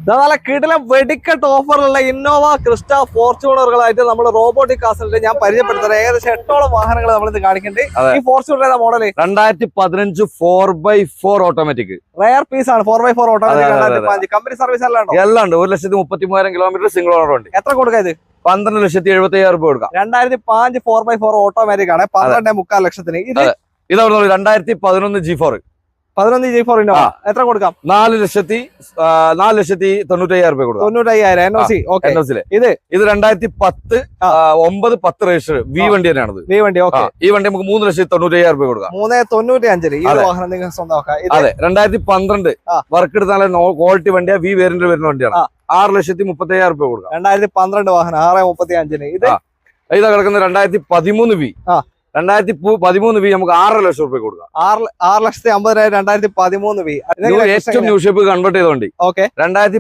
നല്ല കിടിലം വെടിക്കെട്ട് ഓഫറിലുള്ള ഇന്നോവ ക്രിസ്റ്റ ഫോർച്യൂണറുകളായിട്ട് നമ്മൾ റോബോട്ടിക് കാസിൽ ഞാൻ പരിചയപ്പെടുത്തുന്നത് ഏകദേശം 8ഓളം വാഹനങ്ങൾ നമ്മൾ ഇത് കാണിക്കുന്നുണ്ട്. ഈ ഫോർച്യൂണർ ഏതാ model? 2015 4x4 automatic rare piece ആണ്. 4x4 automatic. കമ്പനി സർവീസ് എല്ലാം ഉണ്ട്. 1,33,000 കിലോമീറ്റർ സിംഗിൾ ഓണർ ഉണ്ട്. എത്ര കൊടുക്കുക ഇത്? 12,75,000 രൂപ കൊടുക്കാം. 2005 4x4 ഓട്ടോമാറ്റിക് ആണ്. 12.25 ലക്ഷത്തിന്. ഇത് 2011 G4 11 G4 ഇന്നോവ എത്ര കൊടുക്കാം? 4,95,000 രൂപ കൊടുക്കാം. 95,000 NOC. ഇത് 2010 9-10 രജിസ്റ്റർ വി വണ്ടി തന്നെയാണത്. ഈ വണ്ടി ഈ വണ്ടി നമുക്ക് 3,95,000 രൂപ കൊടുക്കാം. 3,95,000 ഈ വാഹനം നിങ്ങൾ സ്വന്തമാക്കാം. അതെ, 2012 വർക്ക് എടുത്ത നല്ല ക്വാളിറ്റി വണ്ടിയാ. വി വേരിയന്റ് വരുന്ന വണ്ടിയാണ്. 6,35,000 രൂപ കൊടുക്കാം. 2012 വാഹനം 6,35,000. ഇതാ കിടക്കുന്നത് 2013 വി. 2013 വി നമുക്ക് 6 ലക്ഷം രൂപ കൊടുക്കാം. 6,50,000 2013 വി. ഏറ്റവും ന്യൂ ഷേപ്പ് കൺവേർട്ട് ചെയ്ത വണ്ടി. 2013